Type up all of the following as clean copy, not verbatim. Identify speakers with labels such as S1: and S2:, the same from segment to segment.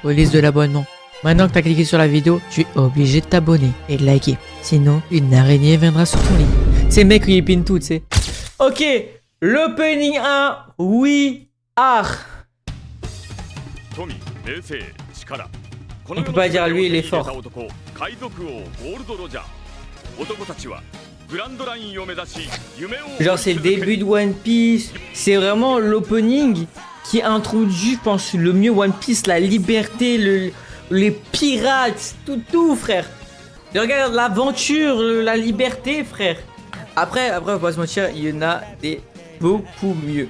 S1: police de l'abonnement. Maintenant que t'as cliqué sur la vidéo, tu es obligé de t'abonner et de liker. Sinon, une araignée viendra sur ton lit. C'est le mec qui épine tout, tu sais. Ok, l'opening 1, We Are. On peut pas dire lui, il est fort. Genre c'est le début de One Piece. C'est vraiment l'opening qui introduit, je pense, le mieux One Piece, la liberté, les pirates, tout frère. Et regarde l'aventure, la liberté frère. Après on va pas se mentir, il y en a des beaucoup mieux.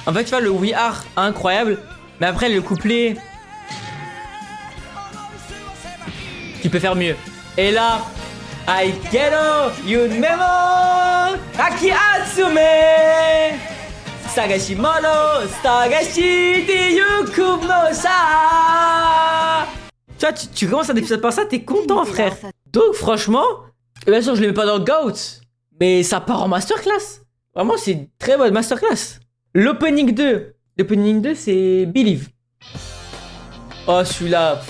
S1: En fait tu vois le We Are incroyable, mais après le couplet, tu peux faire mieux. Et là, Aikero Yunmemo Aki Atsume Sagashi Mono Sagashi Yuku no Sa. Tu vois, tu commences un épisode par ça, t'es content frère. Donc franchement, bien sûr je le mets pas dans le GOAT, mais ça part en masterclass. Vraiment c'est une très bonne masterclass. L'opening 2. L'opening 2 c'est Believe. Oh celui-là.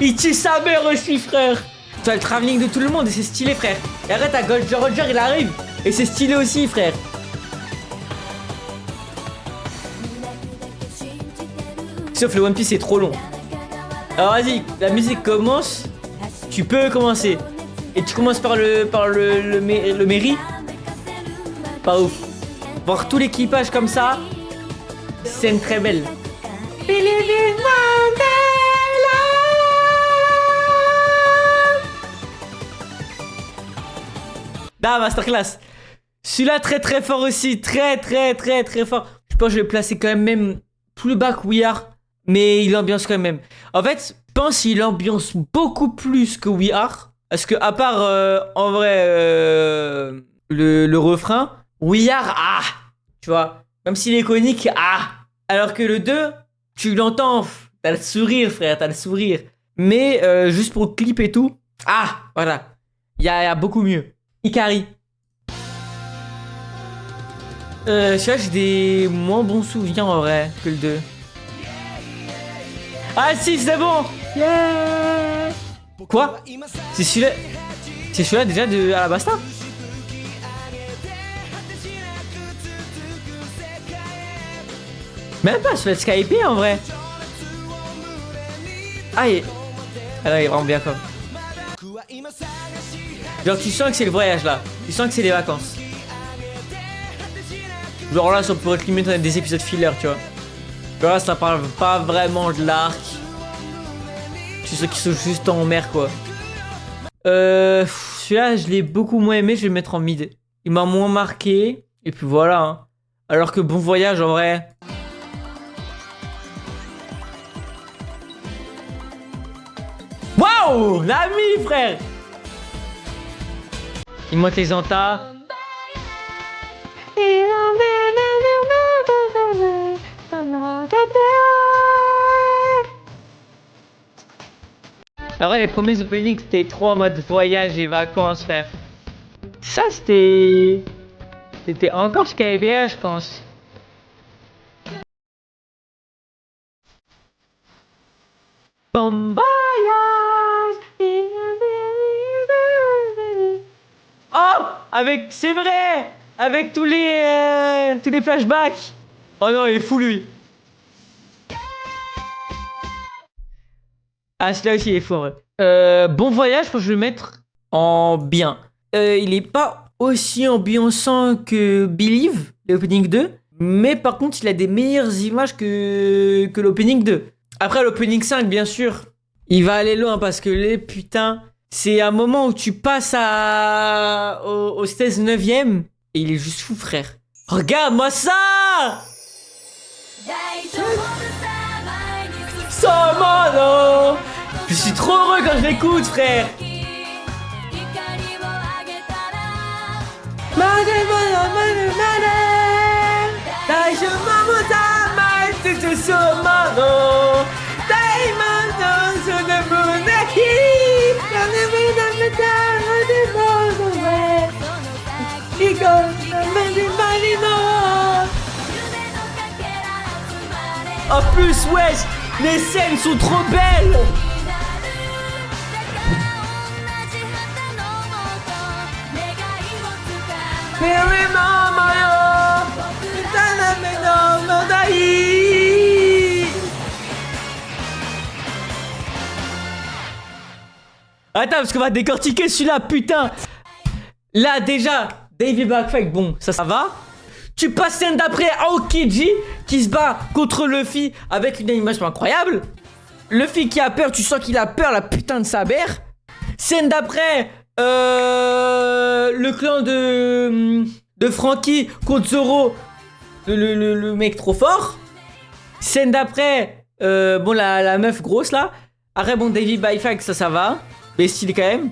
S1: Il tue sa mère aussi frère. Tu as le travelling de tout le monde et c'est stylé frère. Et arrête t'as Gold Roger il arrive. Et c'est stylé aussi frère. Sauf le One Piece c'est trop long. Alors vas-y, la musique commence. Tu peux commencer. Et tu commences par le mairie. Pas ouf. Voir tout l'équipage comme ça. Scène très belle. Ah, masterclass. Celui-là très fort aussi. Très fort. Je pense que je vais le placer quand même plus bas que We Are. Mais il ambiance quand même. En fait, je pense qu'il ambiance beaucoup plus que We Are. Parce que à part en vrai le refrain, We Are, tu vois. Même s'il est iconique, alors que le 2, tu l'entends. T'as le sourire frère, t'as le sourire. Mais juste pour le clip et tout. Voilà. Il y a beaucoup mieux. Ikari. Celui-là, j'ai des moins bons souvenirs en vrai que le 2. Ah si, c'est bon. Yeah. Quoi? C'est celui-là. C'est celui-là déjà de Alabasta? Même pas, celui-là de Skype en vrai. Ah, il est vraiment bien comme. Genre tu sens que c'est le voyage là. Tu sens que c'est les vacances. Genre là ça pourrait être limite des épisodes filler tu vois. Genre là ça parle pas vraiment de l'arc. Tu sais qu'ils sont juste en mer quoi. Celui-là je l'ai beaucoup moins aimé, je vais le mettre en mid. Il m'a moins marqué. Et puis voilà hein. Alors que Bon Voyage en vrai. Waouh, l'ami frère. Il monte les antas. Alors les premiers openings c'était trop en mode voyage et vacances frère. Ça c'était encore ce qu'il y avait je pense. Bon voyage. Oh, c'est vrai, avec tous les flashbacks. Oh non, il est fou lui. Ah, celui-là aussi il est fou en vrai. Bon Voyage, faut que je le mettre en bien. Il est pas aussi ambiançant que Believe, l'opening 2, mais par contre il a des meilleures images que l'opening 2. Après l'opening 5 bien sûr, il va aller loin parce que les putains. C'est un moment où tu passes au 16 9ème et il est juste fou frère. Regarde-moi ça. Somano. Je suis trop heureux quand je l'écoute frère. En plus, wesh, les scènes sont trop belles. Attends, parce qu'on va décortiquer celui-là, putain. Là, déjà, Davey Black Flag, bon, ça va. Tu passes scène d'après Aokiji qui se bat contre Luffy avec une animation incroyable. Luffy qui a peur, tu sens qu'il a peur, la putain de sa mère. Scène d'après, le clan de Franky contre Zoro, le mec trop fort. Scène d'après, bon, la meuf grosse là. Après, bon, Davey Black Flag, ça va. Mais stylé quand même.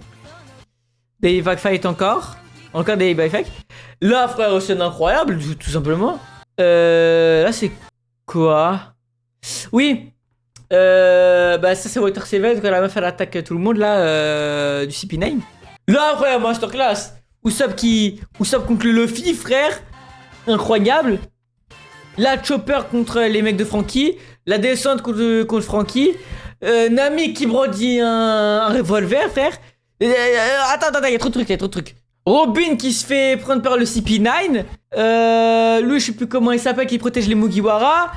S1: Davey Black Flag encore Davey Black Flag. Là, frère, c'est incroyable, tout simplement. Là, c'est quoi? Oui. Bah, ça, c'est Water 7 quand la meuf elle attaque tout le monde là, du CP9. Là, frère, masterclass. Usopp contre le Luffy, frère. Incroyable. La Chopper contre les mecs de Franky. La descente contre Franky. Nami qui brandit un revolver, frère. Attends, il y a trop de trucs. Robin qui se fait prendre par le CP9. Lui, je sais plus comment il s'appelle, qui protège les Mugiwara.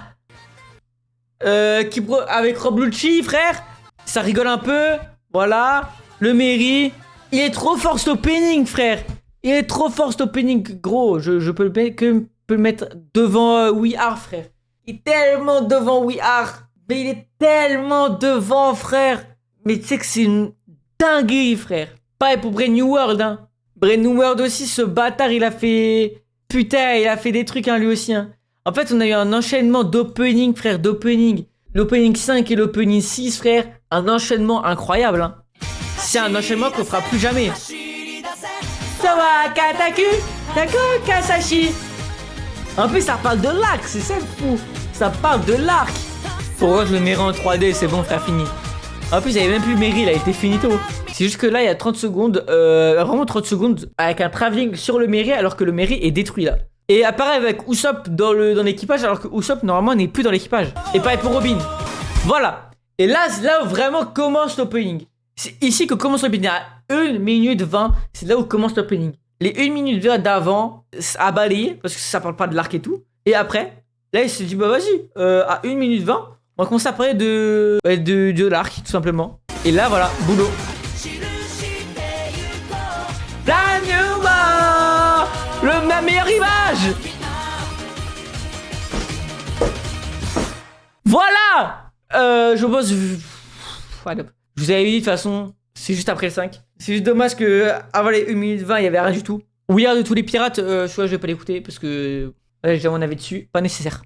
S1: Avec Rob Lucci, frère. Ça rigole un peu. Voilà. Le Mary. Il est trop fort cet opening, frère. Il est trop fort cet opening, gros. Je peux le mettre devant We Are, frère. Il est tellement devant We Are. Mais il est tellement devant, frère. Mais tu sais que c'est une dinguerie, frère. Pareil pour Brand New World, hein. Brand New World aussi, ce bâtard, il a fait... Putain, il a fait des trucs, hein, lui aussi, hein. En fait, on a eu un enchaînement d'opening, frère, d'opening. L'opening 5 et l'opening 6, frère. Un enchaînement incroyable, hein. C'est un enchaînement qu'on fera plus jamais. Sawa Kataku, Tako Kasashi. En plus, ça parle de l'arc, c'est ça le fou. Ça parle de l'arc. Pourquoi je le mets en 3D, c'est bon, frère, fini. En plus, il n'y avait même plus Mary, il a été finito. C'est juste que là, il y a 30 secondes, vraiment 30 secondes, avec un travelling sur le Mary, alors que le Mary est détruit là. Et apparaît avec Usopp dans l'équipage, alors que Usopp, normalement, n'est plus dans l'équipage. Et pareil pour Robin. Voilà. Et là, c'est là où vraiment commence l'opening. C'est ici que commence l'opening. À 1 minute 20, c'est là où commence l'opening. Les 1 minute 20 d'avant, à balayer, parce que ça parle pas de l'arc et tout. Et après, là, il se dit, bah vas-y, à 1 minute 20, on va commencer à parler de l'arc, tout simplement. Et là, voilà, boulot. La meilleure image. Voilà. Je pense... Je vous avais dit, de toute façon, c'est juste après le 5. C'est juste dommage que avant les 1 minute 20, il n'y avait rien du tout. We Are de tous les pirates, je vais pas l'écouter parce que... déjà, on avait dessus, pas nécessaire.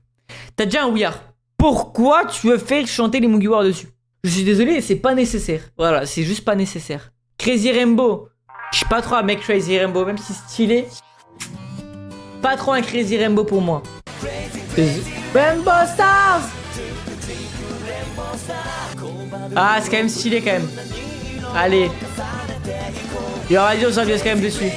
S1: T'as déjà un We Are. Pourquoi tu veux faire chanter les Mugiwara dessus? Je suis désolé, c'est pas nécessaire. Voilà, c'est juste pas nécessaire. Crazy Rainbow. Je suis pas trop un mec Crazy Rainbow, même si stylé. Pas trop un Crazy Rainbow pour moi. Rainbow Stars. Ah, c'est quand même stylé quand même. Allez. Il y aura des gens quand même dessus.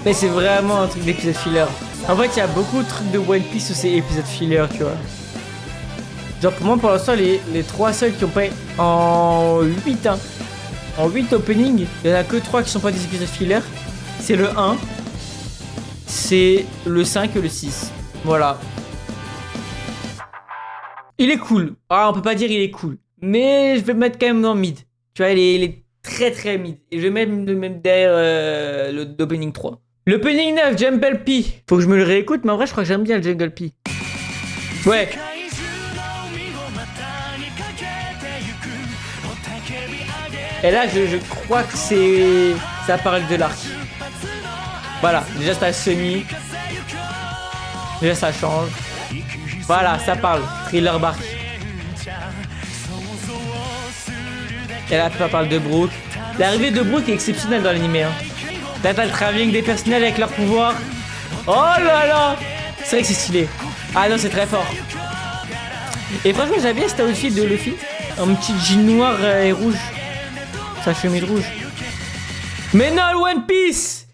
S1: Mais c'est vraiment un truc d'épisode filler. En fait, il y a beaucoup de trucs de One Piece où c'est épisode filler, tu vois. Genre pour moi, pour l'instant, les 3 seuls qui ont pas en 8, hein. En 8 openings, il y en a que 3 qui sont pas des épisodes filler. C'est le 1, c'est le 5 et le 6. Voilà. Il est cool. Ah, on peut pas dire il est cool. Mais je vais le mettre quand même dans mid. Tu vois, il est très très mid. Et je vais même le mettre derrière l'opening 3. L'opening 9, Jungle P. Faut que je me le réécoute, mais en vrai, je crois que j'aime bien le Jungle P. Ouais. Et là, je crois que c'est... ça parle de l'arc. Voilà, déjà ça semi. Déjà ça change. Voilà, ça parle. Thriller Bark. Et là, ça parle de Brook. L'arrivée de Brook est exceptionnelle dans l'anime. Hein. Là, t'as le travelling des personnels avec leur pouvoir. Oh là là. C'est vrai que c'est stylé. Ah non, c'est très fort. Et franchement, j'aime bien cet outfit de Luffy. Un petit jean noir et rouge. Sa chemise rouge. Mais non, le One Piece.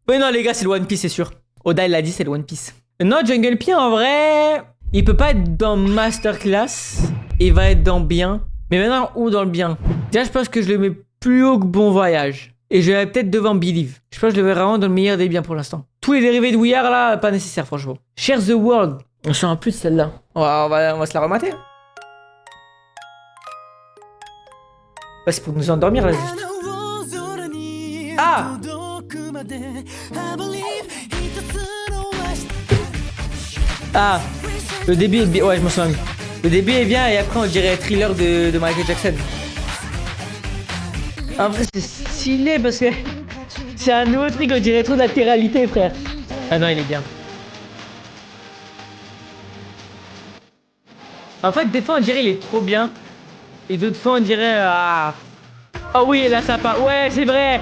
S1: Mais non, les gars, c'est le One Piece, c'est sûr. Oda, il l'a dit, c'est le One Piece. Non, Jungle P en vrai, il peut pas être dans Masterclass. Il va être dans bien. Mais maintenant, où dans le bien? Déjà, je pense que je le mets plus haut que Bon Voyage. Et je vais peut-être devant Believe. Je pense que je le verrai vraiment dans le meilleur des biens pour l'instant. Tous les dérivés de We Are là, pas nécessaire franchement. Share the World. On s'en a plus de celle-là. On va se la remater. Bah, c'est pour nous endormir là juste. Ah! Ah! Le début est bien. Ouais, je m'en souviens. Le début est bien et après on dirait Thriller de Michael Jackson. En vrai, c'est stylé parce que c'est un nouveau truc, on dirait trop de latéralité, frère. Ah non, il est bien. En fait, des fois on dirait il est trop bien. Et d'autres fois on dirait. Ah, oh oui, là ça part. Ouais, c'est vrai.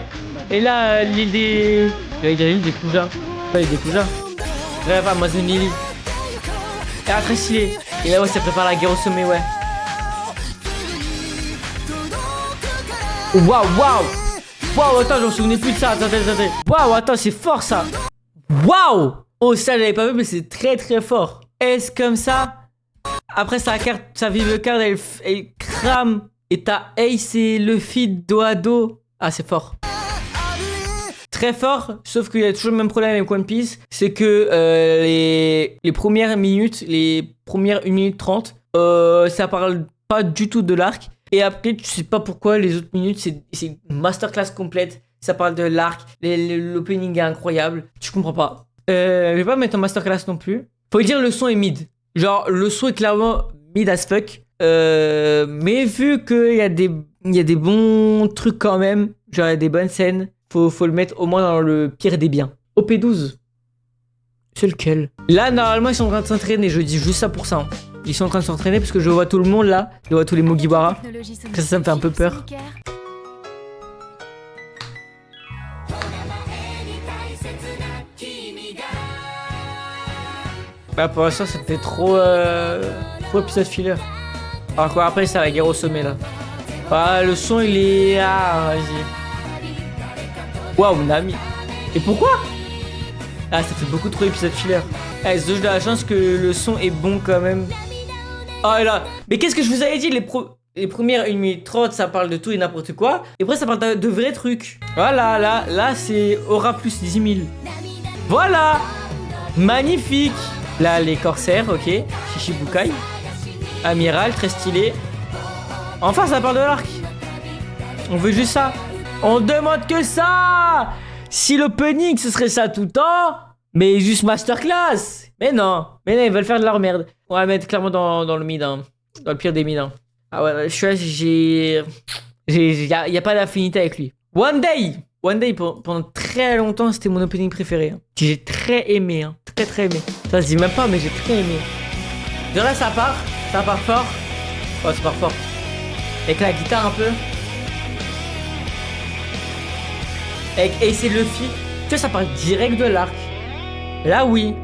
S1: Et là, l'île des. J'allais dire l'île des Kuja. Pas l'île des Kuja. Bref, Amazon Lily. Ah, très stylé. Et là, ouais, ça prépare la guerre au sommet, ouais. Waouh, waouh. Waouh, attends, j'en souvenais plus de ça. Attendez. Waouh, attends, c'est fort ça. Waouh. Oh, ça, j'avais pas vu, mais c'est très très fort. Est-ce comme ça? Après, sa vive carte, elle crame. Et t'as Ace et Luffy dos à dos. Ah, c'est fort. Très fort, sauf qu'il y a toujours le même problème avec One Piece. C'est que les premières minutes, les premières 1 minute 30, ça parle pas du tout de l'arc. Et après, tu sais pas pourquoi les autres minutes, c'est une masterclass complète. Ça parle de l'arc, l'opening est incroyable. Tu comprends pas. Je vais pas mettre en masterclass non plus. Faut dire le son est mid. Genre, le son est clairement mid as fuck. Mais vu qu'il y a des bons trucs quand même, genre il y a des bonnes scènes, faut le mettre au moins dans le pire des biens. OP12. C'est lequel? Là, normalement, ils sont en train de s'entraîner. Je dis juste ça pour ça. Hein. Ils sont en train de s'entraîner parce que je vois tout le monde là. Je vois tous les Mugiwara. Ça me fait un peu peur. Bah, pour l'instant, c'était trop épisode filler. Alors quoi, après, c'est la guerre au sommet là. Ah, le son il est. Ah, vas-y. Waouh, Nami. Et pourquoi? Ah, ça fait beaucoup trop épisode filler. Eh, j'ai de la chance que le son est bon quand même. Ah, et là. Mais qu'est-ce que je vous avais dit? Les premières 1 minute 30, ça parle de tout et n'importe quoi. Et après, ça parle de vrais trucs. Voilà, là, c'est aura plus 10 000. Voilà. Magnifique. Là, les corsaires, ok. Shishibukai. Amiral, très stylé. Enfin, ça parle de l'arc. On veut juste ça. On demande que ça. Si l'opening, ce serait ça tout le temps. Mais juste masterclass. Mais non, ils veulent faire de leur merde. On va mettre clairement dans le mid. Hein. Dans le pire des mid. Hein. Ah ouais, il y a pas d'affinité avec lui. One Day, pendant très longtemps, c'était mon opening préféré. Hein. J'ai très aimé. Hein. Très aimé. Ça se dit même pas, mais j'ai très aimé. Genre là, ça part fort. Oh, ça part fort. Avec la guitare un peu. Avec Ace et Luffy. Tu vois, ça part direct de l'arc. Là, oui.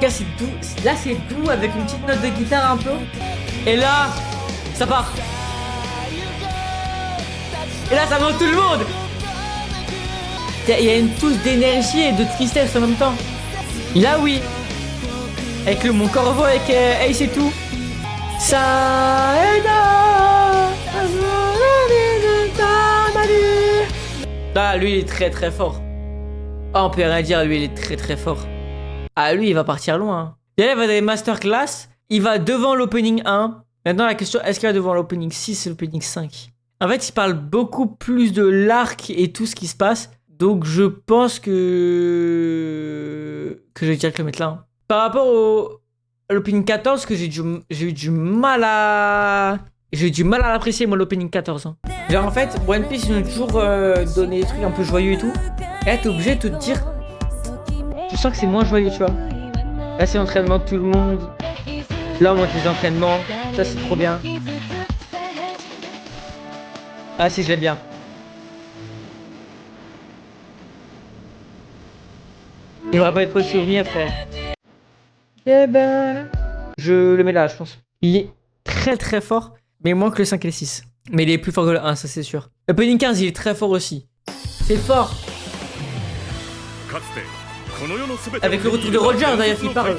S1: Là, c'est doux. Là, c'est doux avec une petite note de guitare un peu. Et là, ça part. Et là, ça monte tout le monde. Il y a une touche d'énergie et de tristesse en même temps. Là, oui. Avec mon corbeau, avec Ace et tout. Ça aide. Ah, lui, il est très fort. Ah, on peut rien dire, lui, il est très fort. Ah, lui, il va partir loin. Il va des masterclass. Il va devant l'opening 1. Maintenant, la question, est-ce qu'il va devant l'opening 6 et l'opening 5? En fait, il parle beaucoup plus de l'arc et tout ce qui se passe. Donc, je pense que je vais direct le mettre là. Hein. Par rapport à l'opening 14, que j'ai eu du mal à l'apprécier, moi, l'opening 14. Hein. Genre, en fait, One Piece, ils ont toujours donné des trucs un peu joyeux et tout. Et là, t'es obligé de te dire. Tu sens que c'est moins joyeux, tu vois. Là, c'est l'entraînement de tout le monde. Là, on monte les entraînements. Ça, c'est trop bien. Ah, si, je l'aime bien. Il va pas être de souvenir, frère. Eh ben. Je le mets là, je pense. Il est très fort, mais moins que le 5 et le 6. Mais il est plus fort que le 1, ça c'est sûr. L'opening 15, il est très fort aussi. C'est fort. Avec le retour de Roger d'ailleurs qui parle.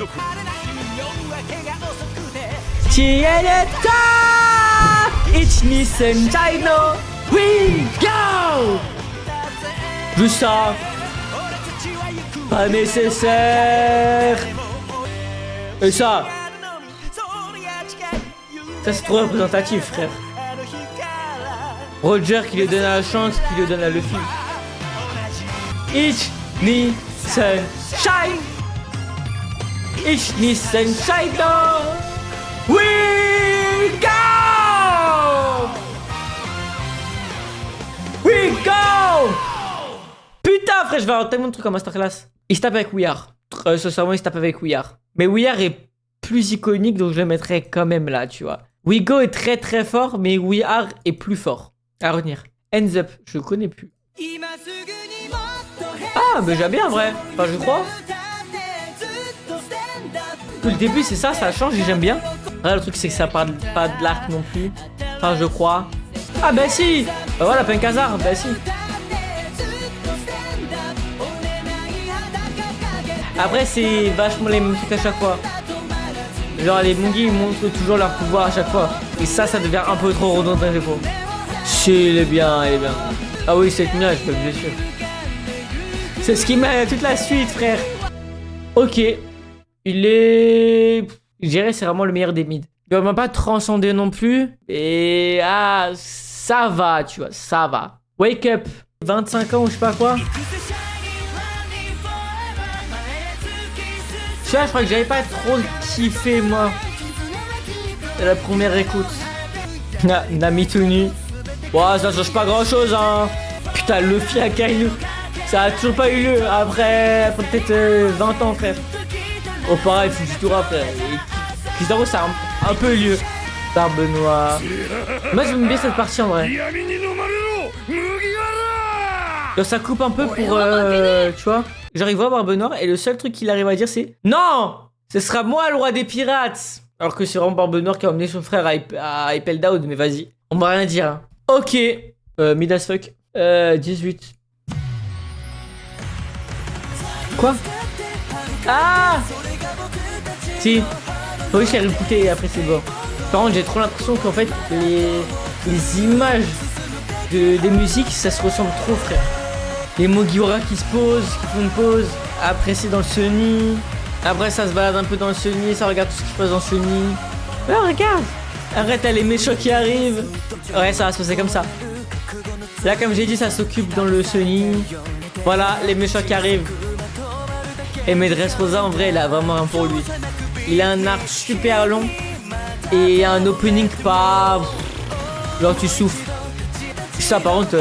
S1: Ichni Sentai no We Go. Juste ça. Pas nécessaire. Et ça. Ça c'est trop représentatif frère. Roger qui lui donne la chance, qui lui donne à Luffy. Ichni Sunshine. Ichni Sunshine no We Go. We Go. Putain frère, je vais avoir tellement de trucs en masterclass. Il se tape avec We Are. Sincèrement il se tape avec We Are. Mais We Are est plus iconique donc je le mettrai quand même là tu vois. We Go est très très fort mais We Are est plus fort. À retenir. Hands Up, je connais plus. Ah mais j'aime bien en vrai. Enfin je crois. Tout le début c'est ça, ça change et j'aime bien. Là le truc c'est que ça parle pas de l'arc non plus. Enfin je crois. Ah bah si. Bah voilà Penkazar, bah si. Après c'est vachement les mêmes trucs à chaque fois. Genre les Mongi ils montrent toujours leur pouvoir à chaque fois. Et ça devient un peu trop redondant des fois. Si il est bien, il est bien. Ah oui cette nuage, bien sûr. C'est ce qui mène toute la suite frère. Ok. Il est... Je dirais c'est vraiment le meilleur des mid. Il va pas transcender non plus. Et ah ça va tu vois, ça va. Wake Up. 25 ans ou je sais pas quoi. Je crois que j'avais pas trop kiffé moi. C'est la première écoute. Namituni. Wow, ça change pas grand chose hein. Putain Luffy à Kainu. Ça a toujours pas eu lieu après peut-être 20 ans frère. Oh pareil Fujitora frère. Kizaru ça a un peu eu lieu. Barbe Noire. Moi j'aime bien cette partie en vrai. Donc, ça coupe un peu pour tu vois. J'arrive à Barbe Noire et le seul truc qu'il arrive à dire c'est non, ce sera moi le roi des pirates. Alors que c'est vraiment Barbe Noire qui a emmené son frère à Impel Down, mais vas-y, on va rien dire. Hein. Ok, mid as fuck. 18. Quoi? Ah si. Oui, je l'ai réécouté et après c'est bon. Par contre, j'ai trop l'impression qu'en fait, les images des musiques, ça se ressemble trop, frère. Les Mugiwara qui se posent, qui font une pause. Après, c'est dans le Sunny. Après, ça se balade un peu dans le Sunny. Ça regarde tout ce qui se passe dans le Sunny. Ouais, regarde. Après, t'as les méchants qui arrivent. Ouais, ça va se passer comme ça. Là, comme j'ai dit, ça s'occupe dans le Sunny. Voilà, les méchants qui arrivent. Et Maîtresse Rosa, en vrai, il a vraiment un pour lui. Il a un arc super long. Et un opening pas... Genre, tu souffles. Ça, par contre...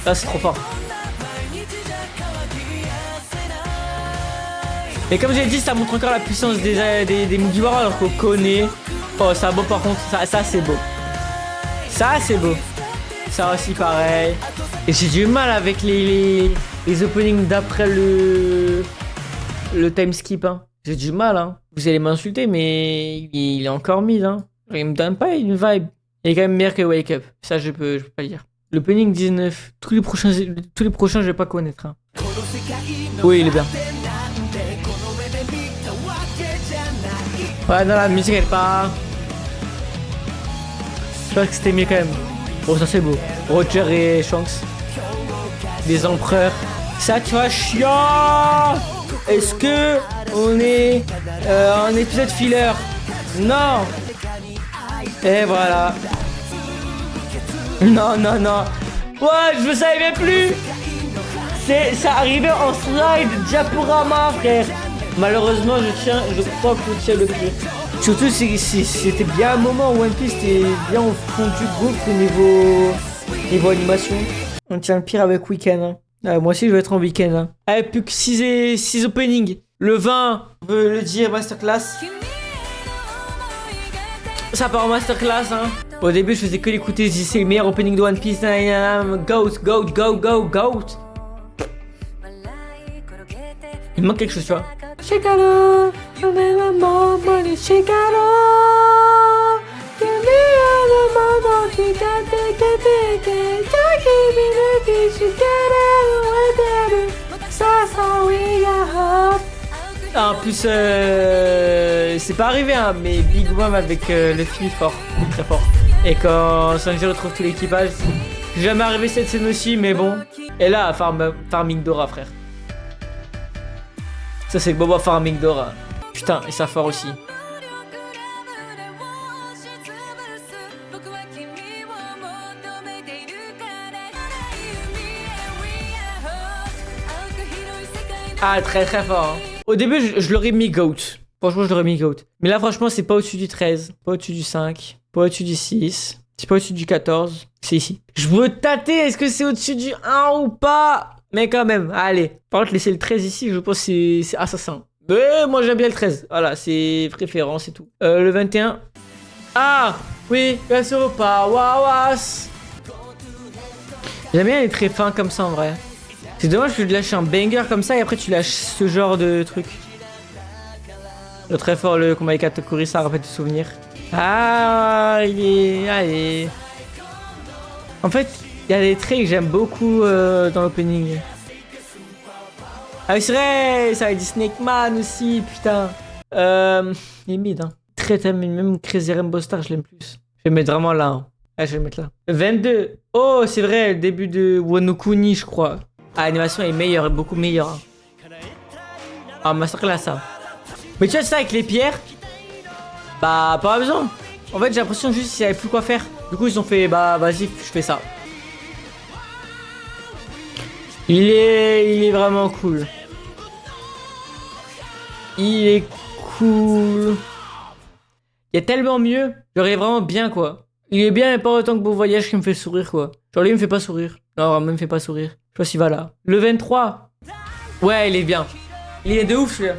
S1: Là, c'est trop fort. Et comme j'ai dit, ça montre encore la puissance des Mugiwara alors qu'on connaît. Oh, ça beau par contre, ça c'est beau. Ça c'est beau. Ça aussi pareil. Et j'ai du mal avec les openings d'après le time skip. Hein. J'ai du mal. Hein. Vous allez m'insulter, mais il est encore mid. Hein. Il me donne pas une vibe. Il est quand même meilleur que Wake Up. Ça, je peux pas le dire. L'opening 19. Tous les prochains, je vais pas connaître. Hein. Oui, il est bien. Ouais, non, la musique elle part. Je crois que c'était mieux quand même. Bon, ça c'est beau. Roger et Shanks. Les empereurs. Ça, tu vois, chiant. Est-ce que on est en épisode filler? Non. Et voilà. Non, non, non. Ouais, je ne savais même plus. Ça arrivait en slide diaporama, frère. Malheureusement, je crois que je tiens le pire. Surtout, c'était bien un moment où One Piece était bien au fond du groupe niveau animation. On tient le pire avec Weekend. Hein. Ah, moi aussi, je vais être en Weekend. Hein. Allez, plus que 6 openings. Le 20, on peut le dire, masterclass. Ça part en masterclass. Hein. Au début, je faisais que l'écouter. C'est le meilleur opening de One Piece. Goat, goat, go, go, goat. Il manque quelque chose, tu vois. Shikaro, Shikaro, give me Ah, en plus, c'est pas arrivé, hein, mais Big Mom avec le fil fort, très fort. Et quand Sanji retrouve tout l'équipage, c'est jamais arrivé cette scène aussi, mais bon. Et là, Farming Dora, frère. Ça, c'est Boba Farming Dora. Putain, et ça fort aussi. Ah, très très fort. Hein. Au début, je l'aurais mis GOAT. Franchement, je l'aurais mis GOAT. Mais là, franchement, c'est pas au-dessus du 13, pas au-dessus du 5, pas au-dessus du 6, c'est pas au-dessus du 14. C'est ici. Je veux tâter, est-ce que c'est au-dessus du 1 ou pas? Mais quand même, allez. Par contre, laisser le 13 ici, je pense que c'est assassin. Mais moi, j'aime bien le 13. Voilà, c'est préférence et tout. Le 21. Ah, oui, bien sûr, pas Wawas. J'aime bien les très fins comme ça, en vrai. C'est dommage que tu lâches un banger comme ça et après tu lâches ce genre de truc. Le très fort, le combat avec Katakuri, ça rappelle des souvenirs. Ah, il est... Allez. En fait, il y a des traits que j'aime beaucoup dans l'opening. Ah oui, c'est vrai, ça va être du Snake Man aussi, putain. Il est mid, hein. Très, même Crazy Rainbow Star, je l'aime plus. Je vais le mettre vraiment là. Hein. Ah, je vais le mettre là. 22. Oh, c'est vrai, le début de Wano Kuni, je crois. Ah, l'animation est meilleure, beaucoup meilleure. Hein. Ah, masterclass, ça. Mais tu vois, ça avec les pierres, bah, pas besoin. En fait, j'ai l'impression juste qu'il n'y avait plus quoi faire. Du coup, ils ont fait, bah, vas-y, je fais ça. Il est vraiment cool. Il est cool. Il y a tellement mieux. Genre, il est vraiment bien, quoi. Il est bien, mais pas autant que Beau Voyage qui me fait sourire, quoi. Genre, lui, il me fait pas sourire. Non, vraiment, il me fait pas sourire. Je sais pas s'il va là. Le 23. Ouais, il est bien. Il est de ouf, celui-là.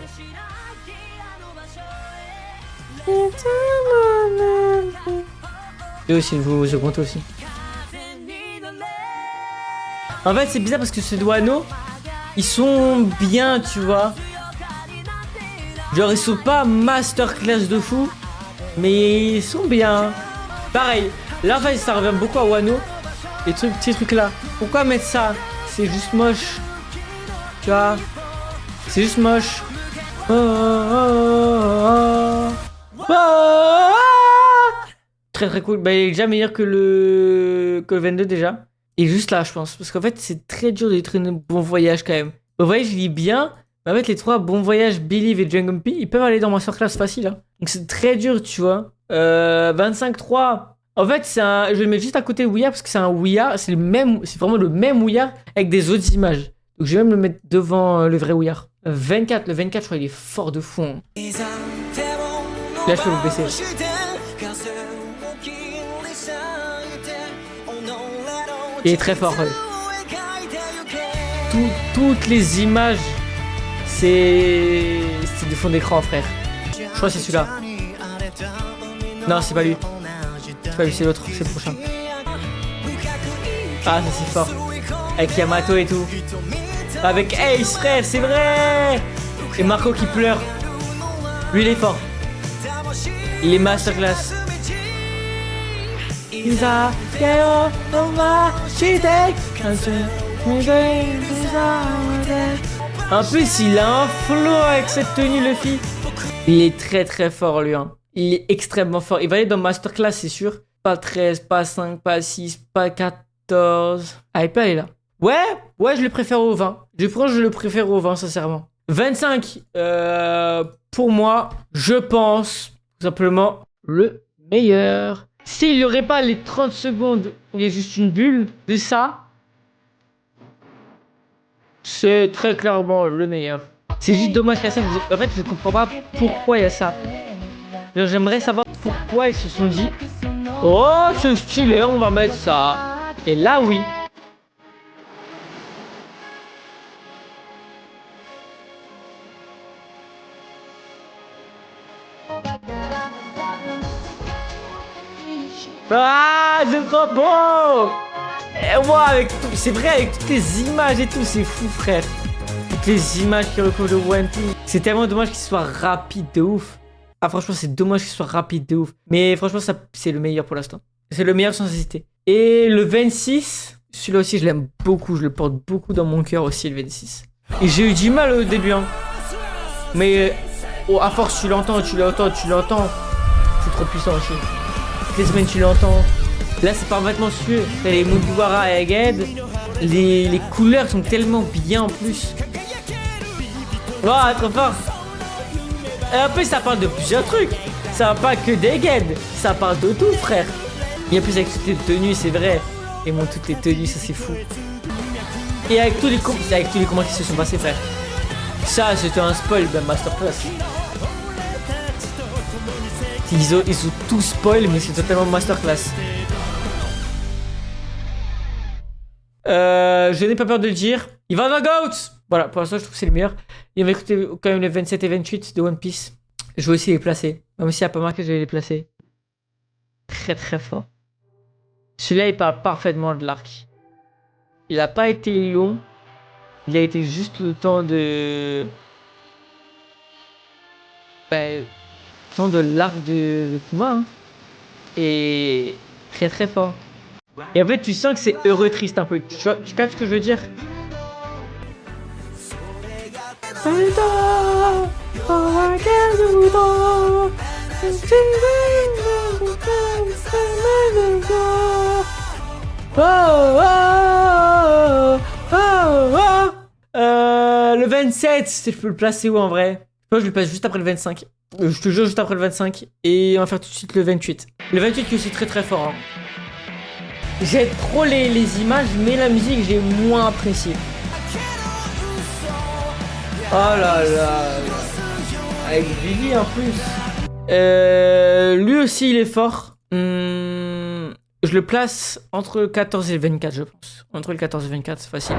S1: Et aussi, je compte aussi. En fait, c'est bizarre parce que ce Wano, ils sont bien, tu vois. Genre, ils sont pas masterclass de fou, mais ils sont bien. Pareil, là, en fait, ça revient beaucoup à Wano. Les trucs, petits trucs là. Pourquoi mettre ça? C'est juste moche. Tu vois? C'est juste moche. Oh, oh, oh, oh. Très très cool. Bah, il est déjà meilleur que le 22 déjà. Et juste là, je pense. Parce qu'en fait, c'est très dur de traîner Bon Voyage quand même. Bon Voyage, il est bien. Mais en fait, les trois Bon Voyage, Believe et Jungumpy, ils peuvent aller dans Masterclass facile. Hein. Donc c'est très dur, tu vois. 25-3. En fait, c'est un... je vais le mettre juste à côté de Ouya parce que c'est un Ouya. C'est vraiment le même Ouya avec des autres images. Donc je vais même le mettre devant le vrai Ouya. 24, le 24, je crois qu'il est fort de fou. Hein. Là, je peux vous baisser. Il est très fort. Toutes les images, c'est du fond d'écran, frère. Je crois que c'est celui-là. Non, c'est pas lui. C'est pas lui, c'est l'autre, c'est le prochain. Ah, ça c'est fort. Avec Yamato et tout. Avec Ace, frère, c'est vrai. Et Marco qui pleure. Lui, il est fort. Il est masterclass. En plus, il a un flow avec cette tenue, Luffy. Il est très très fort, lui. Hein. Il est extrêmement fort. Il va aller dans Masterclass, c'est sûr. Pas 13, pas 5, pas 6, pas 14. Ah, il peut aller là. Ouais, je le préfère au 20. Je le préfère au 20, sincèrement. 25, pour moi, je pense, tout simplement, le meilleur. S'il n'y aurait pas les 30 secondes où il y a juste une bulle de ça, c'est très clairement le meilleur. C'est juste dommage qu'il y a ça. En fait, je comprends pas pourquoi il y a ça. J'aimerais savoir pourquoi ils se sont dit « Oh, c'est stylé, on va mettre ça. » Et là, oui. Ah, c'est trop beau! Et moi, avec tout, c'est vrai, avec toutes les images et tout, c'est fou, frère. Toutes les images qui recouvrent le One Piece. C'est tellement dommage qu'il soit rapide de ouf. Ah, franchement, c'est dommage qu'il soit rapide de ouf. Mais franchement, ça, c'est le meilleur pour l'instant. C'est le meilleur sans hésiter. Et le 26, celui-là aussi, je l'aime beaucoup. Je le porte beaucoup dans mon cœur aussi, le 26. Et j'ai eu du mal au début, hein. Mais à force, tu l'entends. C'est trop puissant aussi. Toutes les semaines, tu l'entends. Là, c'est parfaitement sûr. T'as les Mugiwara et Egghead. Les couleurs sont tellement bien en plus. Oh, trop fort. Et en plus, ça parle de plusieurs trucs. Ça va pas que d'Egghead. Ça parle de tout, frère. Il y a plus avec toutes les tenues, c'est vrai. Et mon toutes les tenues, ça c'est fou. Et avec tous les combats qui se sont passés, frère. Ça, c'était un spoil, ben masterclass. Ils ont tout spoil, mais c'est totalement masterclass. Je n'ai pas peur de le dire. Il va dans GOAT. Voilà, pour l'instant, je trouve que c'est le meilleur. Il va écouter quand même les 27 et 28 de One Piece. Je vais aussi les placer. Même s'il n'y a pas marqué, je vais les placer. Très très fort. Celui-là, il parle parfaitement de l'arc. Il n'a pas été long. Il a été juste le temps de... Ben, le temps de l'arc de Kuma. Hein. Et très très fort. Et en fait, tu sens que c'est heureux triste un peu. Tu captes ce que je veux dire? Le 27, si je peux le placer où en vrai? Je pense que je le place juste après le 25. Je te jure juste après le 25. Et on va faire tout de suite le 28. Le 28 qui est aussi très très fort. Hein. J'aime trop les images, mais la musique j'ai moins apprécié. Oh là là. Avec Vivi en plus. Lui aussi il est fort. Je le place entre le 14 et le 24 je pense. Entre le 14 et le 24 c'est facile.